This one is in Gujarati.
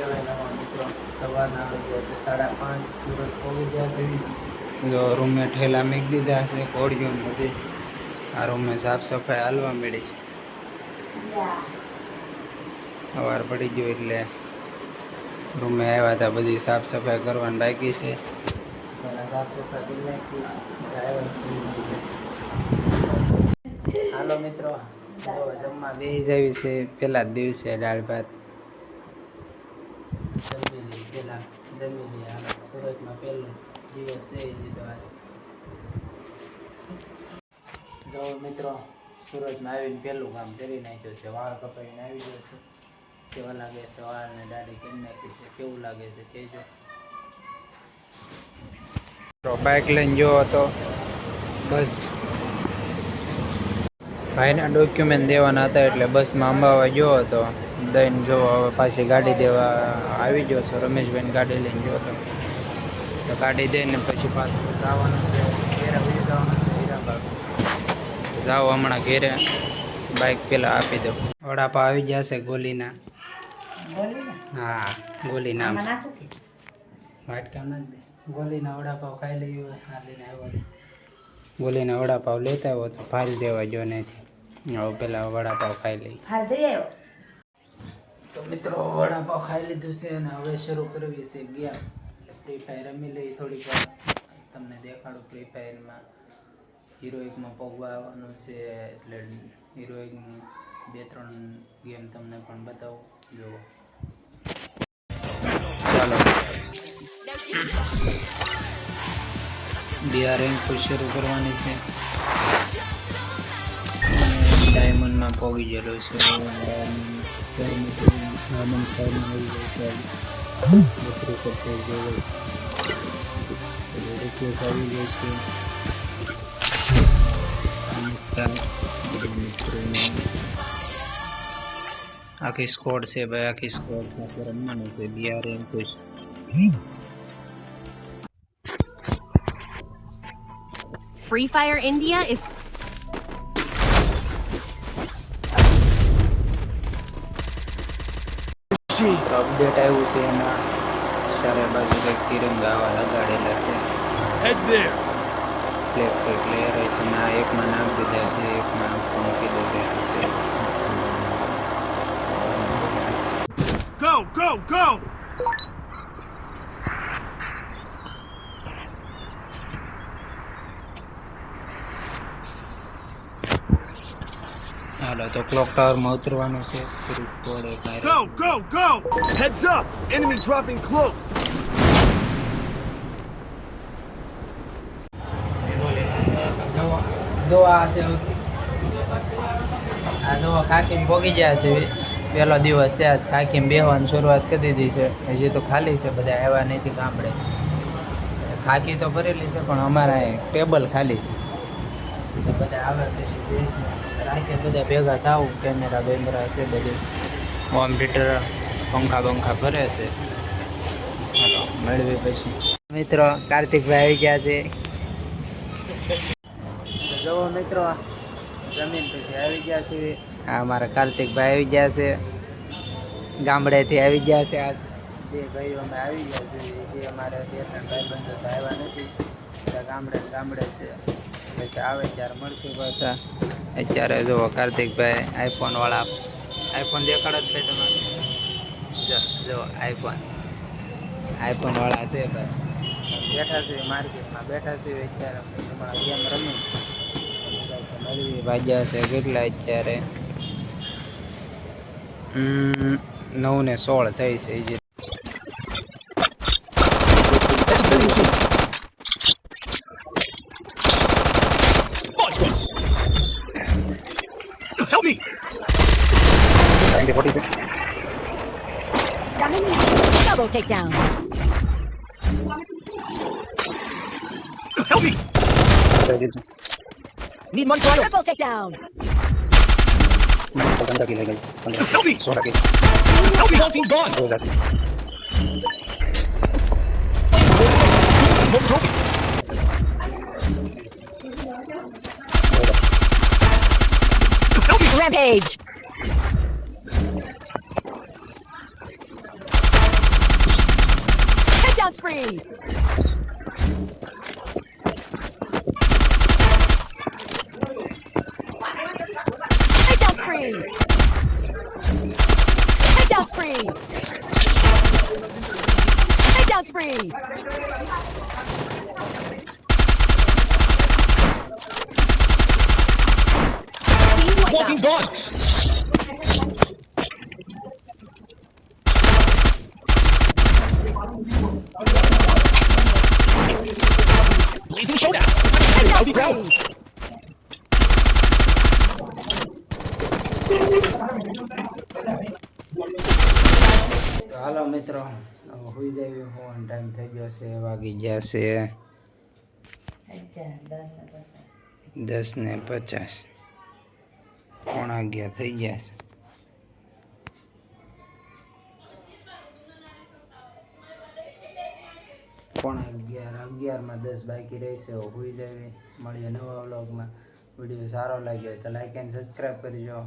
કહેવાય નવા મિત્રો. સવારના આવી ગયા છે 5:30. સુરત પહોંચી ગયા છે. જો રૂમે ઠેલા મૂકી દીધા છે ઘોડીઓ બધી. આ રૂમે સાફ સફાઈ હાલવા મળી છે. સવાર પડી ગયો એટલે રૂમે આવ્યા હતા, બધી સાફ સફાઈ કરવાની બાકી છે. પહેલાં સાફ સફાઈ કરી નાખી આવ્યા છે. હાલો મિત્રો, જમવા બેસી જાવી છે. પહેલા જ દિવસે દાળ ભાત જમી લઈએ. પહેલાં જમી લઈએ. હાલો, સુરતમાં પહેલો દિવસ છે લીધો આજ. જો મિત્રો, સુરતમાં આવીને પહેલું કામ કરી નાખ્યું છે. વાળ કપાવીને આવી ગયો છે. કેવા લાગે છે વાળને દાઢી કરી નાખી છે, કેવું લાગે છે કહેજો. બાઇક લઈને ગયો હતો બસ, ભાઈના ડોક્યુમેન્ટ દેવાના હતા એટલે બસમાં અંબાવા ગયો હતો. દઈને જો હવે પાછી ગાડી દેવા આવી ગયો છું. રમેશભાઈને ગાડી લઈને ગયો હતો, તો ગાડી દઈને પછી પાછું જવાનું છે. ઘેરે ઉડી જવાનું છે હીરાબાગ. જાઓ હમણાં ઘેરે, બાઇક પેલા આપી દો. વડાપાવ આવી ગયા છે ગોલીના. હા, ગોલી નામ છે. વાટકા નાખ દે. ગોલીના વડાપાવ ખાઈ લઈએ. લઈને આવ્યો ગોલીના વડાપાવ લેતા આવ્યો તો ફાલ દેવા જો નથી. હવે પેલા વડાપાવ ખાઈ લઈએ. તો મિત્રો વડાપાવ ખાઈ લીધું છે અને હવે શરૂ કરવી છે ગેમ. ફ્રી ફાયર રમી લઈ થોડીક વાર. તમને દેખાડું ફ્રી ફાયરમાં હિરોઇકમાં પગવા આવવાનું છે એટલે હિરોઇક 2-3 ગેમ તમને પણ બતાવું. જુઓ, ચાલો બીઆર રેન્ક શરૂ કરવાની છે. ડાયમંડમાં પહોંચી ગયેલો છે. આખી સ્કોડ છે ભાઈ, આખી સ્કોડ સાથે રમવાનું છે. BR rank Free Fire India is update આવ્યું છે એમાં ચારે બાજુ કંઈક તિરંગા આવા લગાડેલા છે. ફ્લેગ કંઈક લહેરાય છે. ના એકમાં નાખી દીધા છે, એકમાં મૂકી દીધેલું છે. Go, go, go! હાલો તો ક્લોક ટાવરમાં ઉતરવાનું છે. Go, go, go! Heads up! Enemy dropping close! જો આ છે, આ જો ખાકીમ ભોગી ગયા છે. પહેલો દિવસ છે આજ. ખાકીમ બેહવાની શરૂઆત કરી દીધી છે. હજી તો ખાલી છે, બધા આવ્યા નથી ગામડે. ખાકી તો ભરેલી છે પણ અમારા ટેબલ ખાલી છે. બધા આવે પછી રાતે બધા ભેગા થાવું. કેમેરા બેમેરા છે બધું, હોમ થિયેટર, પંખા બંખા ભરે છે. હાલો મેળવી પછી. મિત્રો કાર્તિકભાઈ આવી ગયા છે. જુઓ મિત્રો, જમીન પછી આવી ગયા છે. આ અમારા કાર્તિકભાઈ આવી ગયા છે, ગામડેથી આવી ગયા છે. આ બે ભાઈઓ અમે આવી ગયા છે. જે અમારે 2-3 ભાઈબંધો તો આવ્યા નથી, બધા ગામડે છે. પછી આવે ત્યારે મળશું પાછા. અત્યારે જુઓ કાર્તિકભાઈ આઈફોન વાળા, આઈફોન દેખાડો જ ભાઈ તમારે. જો આઈફોન વાળા છે ભાઈ. બેઠા છે માર્કેટમાં, બેઠા છે અત્યારે. હમણાં ગેમ રમી વાગ્યા છે કેટલા અત્યારે 9:16 થઈ છે. Help me! double takedown. Help me! Need money for Triple takedown. Help me! Help me! Whole team's gone! Help me! Rampage. Takedown spree! Takedown spree! Takedown spree! Takedown spree! Team One wipeout. team's gone. Blazing showdown. Takedown Heavy ground. spree! તો હાલો મિત્રો હોઈ જાય હોવાનો ટાઈમ થઈ ગયો છે વાગી ગયા છે 10:50 11:15 થઈ ગયા છે પોણા 11:11માં 10 બાકી રહેશે હોઈ જાય મળીએ નવા વ્લોગમાં વિડીયો સારો લાગ્યો હોય તો લાઈક એન્ડ સબસ્ક્રાઈબ કરજો